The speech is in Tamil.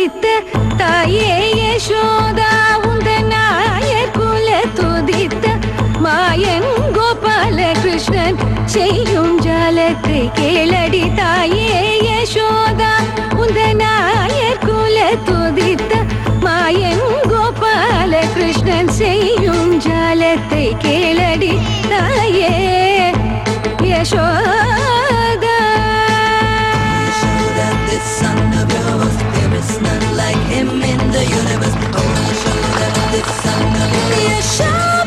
துதித்த தாயே யசோதா உந்தனாய குல துதித்த மாயன் கோபால கிருஷ்ணன் செய்யும் ஜாலத்தை கேளடி தாயே யசோதா உந்தனாய குல துதித்த மாயன் கோபால கிருஷ்ணன் செய்யும் ஜாலத்தை கேளடி தாயே Yashoda. Yashoda, this son of yours, there is none like him in the universe. Oh, Yashoda, this son of yours. Yashoda.